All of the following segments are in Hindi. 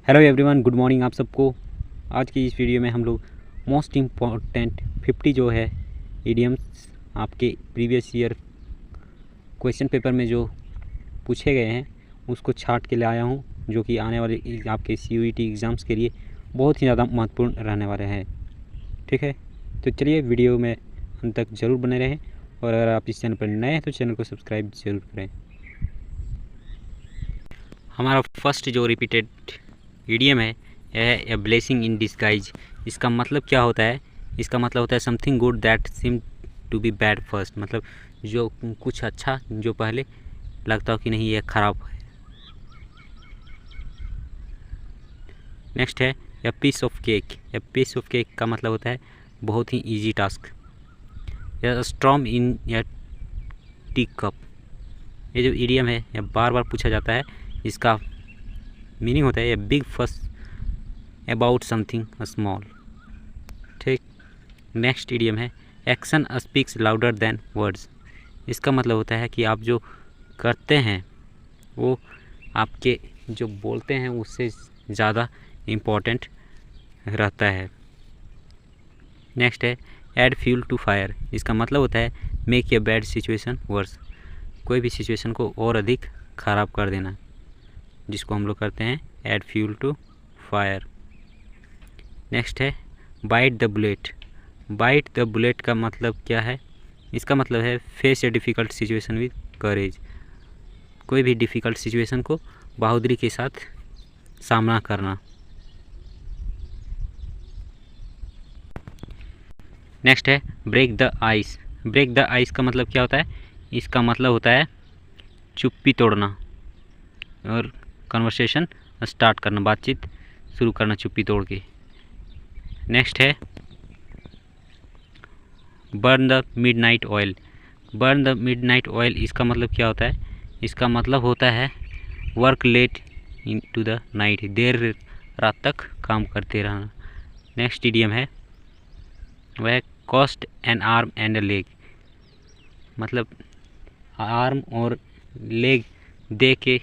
हेलो एवरीवन, गुड मॉर्निंग आप सबको। आज की इस वीडियो में हम लोग मोस्ट इम्पॉर्टेंट 50 जो है इडियम्स आपके प्रीवियस ईयर क्वेश्चन पेपर में जो पूछे गए हैं उसको छाट के ले आया हूँ, जो कि आने वाले आपके CUET एग्ज़ाम्स के लिए बहुत ही ज़्यादा महत्वपूर्ण रहने वाले हैं। ठीक है, तो चलिए वीडियो में अंत तक ज़रूर बने रहें, और अगर आप इस चैनल पर नए हैं तो चैनल को सब्सक्राइब ज़रूर करें। हमारा फर्स्ट जो रिपीटेड इडियम है यह है ए ब्लेसिंग इन डिस्गाइज। इसका मतलब क्या होता है? इसका मतलब होता है something good that seem to be bad first. मतलब जो कुछ अच्छा जो पहले लगता हो कि नहीं ये ख़राब है। नेक्स्ट है a piece of cake. A piece of cake का मतलब होता है बहुत ही इजी टास्क। या स्ट्रॉम इन या टी कप। ये जो इडियम है यह बार बार पूछा जाता है। इसका मीनिंग होता है ए बिग फस अबाउट समथिंग स्मॉल। ठीक। नेक्स्ट इडियम है action speaks louder than words. इसका मतलब होता है कि आप जो करते हैं वो आपके जो बोलते हैं उससे ज़्यादा इम्पोर्टेंट रहता है। नेक्स्ट है ऐड फ्यूल टू फायर। इसका मतलब होता है make a bad situation worse. कोई भी सिचुएशन को और अधिक ख़राब कर देना, जिसको हम लोग करते हैं add fuel to fire. Next है bite the bullet. Bite the bullet का मतलब क्या है? इसका मतलब है face a difficult situation with courage. कोई भी डिफ़िकल्ट सिचुएशन को बहादुरी के साथ सामना करना। नेक्स्ट है break the ice. Break the ice का मतलब क्या होता है? इसका मतलब होता है चुप्पी तोड़ना और कन्वर्सेशन स्टार्ट करना, बातचीत शुरू करना चुप्पी तोड़ के। नेक्स्ट है burn the midnight oil. Burn the midnight oil इसका मतलब क्या होता है? इसका मतलब होता है work late into the night. देर रात तक काम करते रहना। नेक्स्ट इडियम है वह cost an arm and a leg. मतलब आर्म और लेग दे के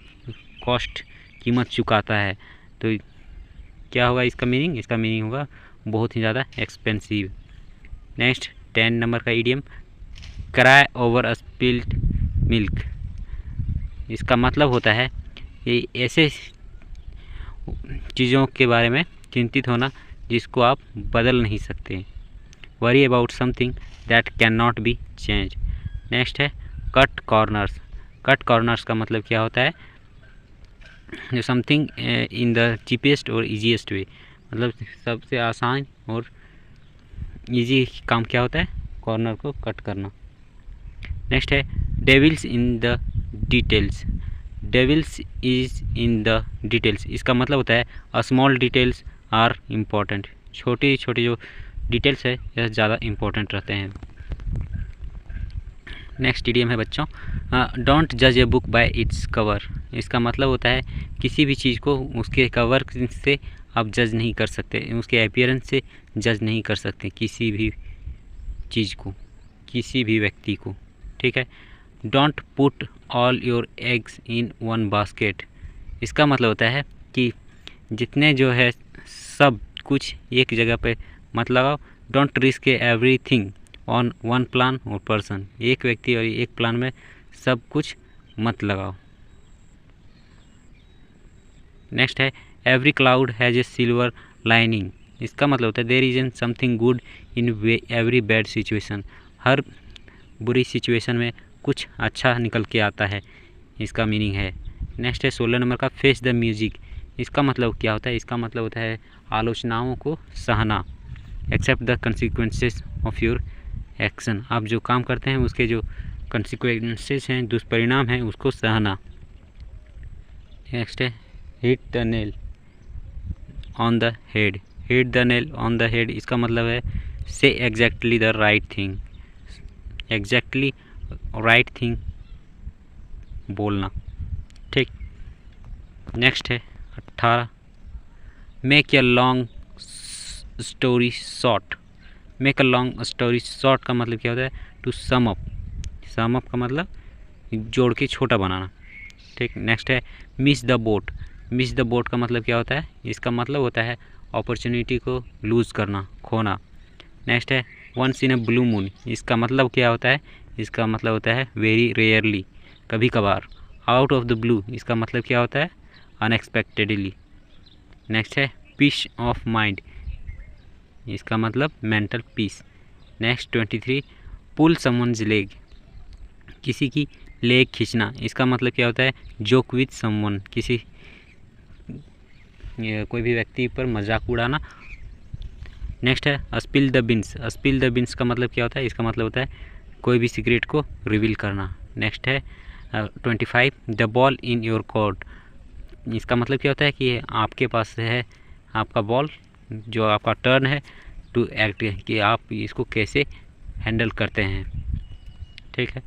कॉस्ट कीमत चुकाता है। तो क्या होगा इसका मीनिंग? इसका मीनिंग होगा बहुत ही ज़्यादा एक्सपेंसिव। नेक्स्ट 10 नंबर का idiom cry over spilled milk. इसका मतलब होता है ये ऐसे चीज़ों के बारे में चिंतित होना जिसको आप बदल नहीं सकते। Worry about something that can not be change. Next है कट कॉर्नर्स। कट कॉर्नर्स का मतलब क्या होता है? जो समथिंग इन द चीपेस्ट और ईजीएस्ट वे। मतलब सबसे आसान और इजी काम क्या होता है? कॉर्नर को कट करना। नेक्स्ट है devil's in the details. Devils is in the details. इसका मतलब होता है a small details are important. छोटी छोटी जो डिटेल्स है यह ज़्यादा इम्पोर्टेंट रहते हैं। नेक्स्ट इडियम है बच्चों डोंट जज a book by its cover. इसका मतलब होता है किसी भी चीज़ को उसके कवर से आप जज नहीं कर सकते, उसके अपीयरेंस से जज नहीं कर सकते किसी भी चीज़ को, किसी भी व्यक्ति को। ठीक है। Don't put all your eggs in one basket. इसका मतलब होता है कि जितने जो है सब कुछ एक जगह पे मत लगाओ। Don't risk everything on one plan और पर्सन। एक व्यक्ति और एक प्लान में सब कुछ मत लगाओ। नेक्स्ट है every cloud has a silver lining. इसका मतलब होता है there is an something good in every bad situation. हर बुरी सिचुएशन में कुछ अच्छा निकल के आता है, इसका मीनिंग है। नेक्स्ट है 16 नंबर का फेस द म्यूजिक। इसका मतलब क्या होता है? इसका मतलब होता है आलोचनाओं को सहना। Accept the consequences of your action. आप जो काम करते हैं उसके जो कंसिक्वेंसेस हैं, दुष्परिणाम हैं, उसको सहना। नेक्स्ट है hit the nail on the head. Hit the nail on the head इसका मतलब है say exactly the right thing. Exactly right thing बोलना। ठीक। नेक्स्ट है 18 make a long story short. Make a long story short का मतलब क्या होता है? To sum up. Sum up का मतलब जोड़ के छोटा बनाना। ठीक। नेक्स्ट है miss the boat. Miss the boat का मतलब क्या होता है? इसका मतलब होता है अपॉर्चुनिटी को लूज़ करना, खोना। नेक्स्ट है once in a blue moon, इसका मतलब क्या होता है? इसका मतलब होता है वेरी रेयरली, कभी कभार। आउट ऑफ द ब्लू, इसका मतलब क्या होता है? अनएक्सपेक्टेडली। नेक्स्ट है पीस ऑफ माइंड, इसका मतलब मेंटल पीस। नेक्स्ट 23 पुल समवन्स लेग, किसी की लेग खींचना, इसका मतलब क्या होता है? जोक विथ समवन, किसी कोई भी व्यक्ति पर मजाक उड़ाना। नेक्स्ट है spill the beans, spill the beans का मतलब क्या होता है? इसका मतलब होता है कोई भी सीक्रेट को रिवील करना। नेक्स्ट है 25 the ball in your court, इसका मतलब क्या होता है कि आपके पास है आपका बॉल, जो आपका टर्न है टू एक्ट, कि आप इसको कैसे हैंडल करते हैं। ठीक है।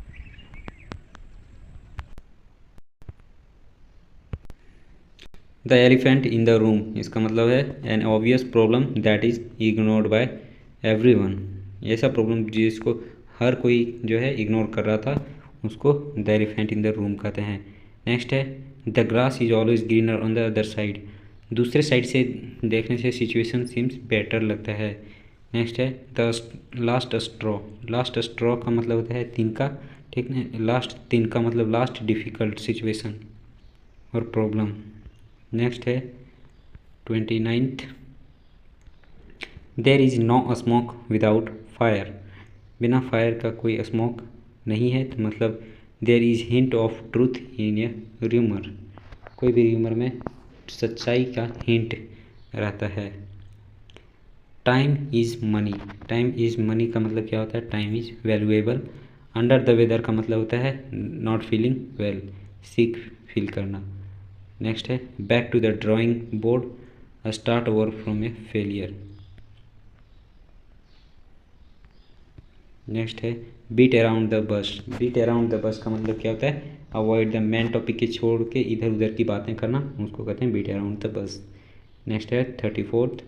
The elephant in the room, इसका मतलब है N obvious problem that is ignored bye everyone, ऐसा प्रॉब्लम जिसको हर कोई जो है इग्नोर कर रहा था, उसको the elephant in the room कहते हैं। नेक्स्ट है the grass is always greener on the other side, दूसरे साइड से देखने से सिचुएशन सीम्स बेटर लगता है। नेक्स्ट है the last straw, last straw का मतलब होता है तिनका, ठीक है। लास्ट तिनका मतलब लास्ट डिफ़िकल्ट सिचुएशन और प्रॉब्लम। नेक्स्ट है 29th there is no smoke without fire, बिना फायर का कोई स्मोक नहीं है, तो मतलब there is hint of truth in a rumour, कोई भी र्यूमर में सच्चाई का हिंट रहता है। Time is money, time is money का मतलब क्या होता है? Time is valuable. Under the weather का मतलब होता है not feeling well, sick feel करना। नेक्स्ट है back to the drawing board, start over from a failure. Next है beat around the bush, beat around the bush का मतलब क्या होता है? अवॉइड द मेन टॉपिक के छोड़ के इधर उधर की बातें करना, उसको कहते हैं beat around the bush. Next है 34th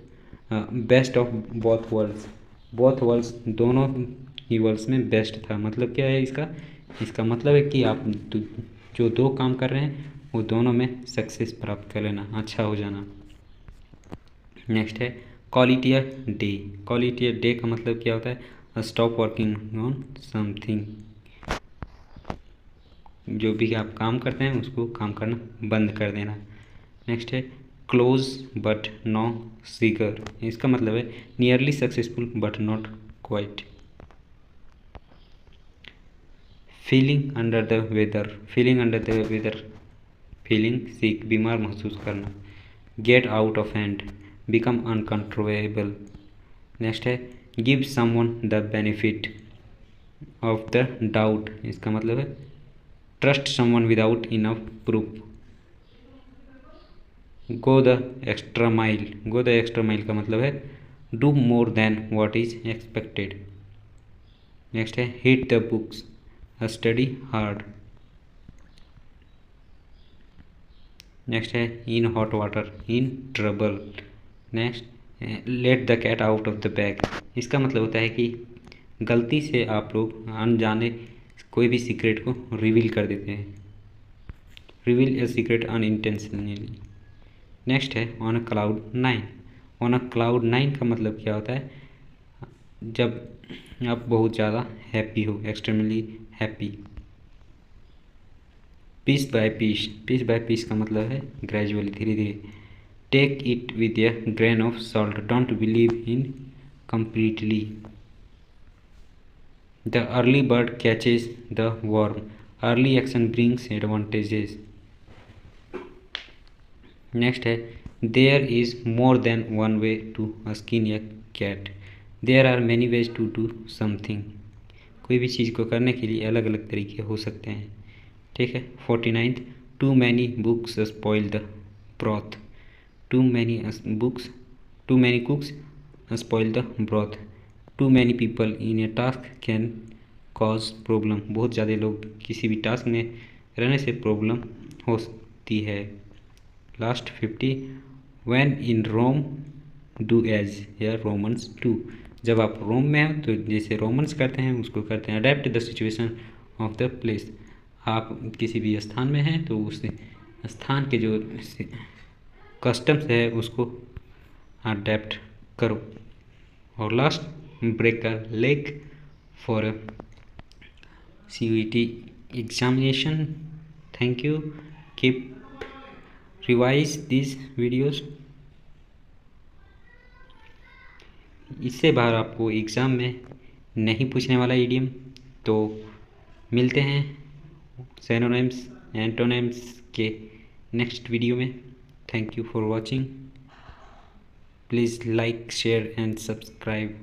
best of both worlds, both worlds दोनों ही वर्ल्ड्स में बेस्ट था, मतलब क्या है इसका? इसका मतलब है कि आप जो दो काम कर रहे हैं वो दोनों में सक्सेस प्राप्त कर लेना, अच्छा हो जाना। नेक्स्ट है quality a day, quality a day का मतलब क्या होता है? स्टॉप वर्किंग ऑन समथिंग, जो भी आप काम करते हैं उसको काम करना बंद कर देना। नेक्स्ट है क्लोज बट नो सीगर, इसका मतलब है nearly successful but not quite. Feeling under the weather, feeling under the weather, feeling sick, बीमार महसूस करना। Get out of hand, become uncontrollable. Next है give someone the benefit of the doubt, इसका मतलब है trust someone without enough proof. Go the extra mile, go the extra mile का मतलब है do more than what is expected. Next है hit the books, study hard. Next है in hot water, in trouble. Next let the cat out of the bag, इसका मतलब होता है कि गलती से आप लोग अनजाने कोई भी सीक्रेट को रिवील कर देते हैं, reveal a secret unintentionally. Next है on a cloud 9, on a cloud 9 का मतलब क्या होता है? जब आप बहुत ज़्यादा हैप्पी हो, extremely happy. Piece by piece, piece by piece का मतलब है ग्रेजुअली, धीरे धीरे। Take it with a grain of salt, don't believe in completely. The early bird catches the worm, early action brings advantages. Next है there is more than one way to skin a cat, there are many ways to do something, कोई भी चीज़ को करने के लिए अलग अलग तरीके हो सकते हैं। ठीक है। 49th too many books spoil the broth, too many books, too many cooks spoil the broth, too many people in a task can cause problem, बहुत ज़्यादा लोग किसी भी टास्क में रहने से प्रॉब्लम हो सकती है। Last 50 when in Rome do as the Romans do, जब आप रोम में हो तो जैसे रोमन्स करते हैं उसको करते हैं। Adapt the situation of the place, आप किसी भी स्थान में हैं तो उस स्थान के जो कस्टम्स है उसको अडेप्ट करो। और last, break a leg for a CUET examination. Thank you, keep revise this videos. इससे बाहर आपको एग्ज़ाम में नहीं पूछने वाला इडियम। तो मिलते हैं सिनोनिम्स एंटोनिम्स के नेक्स्ट वीडियो में। Thank you for watching. Please like, share and subscribe.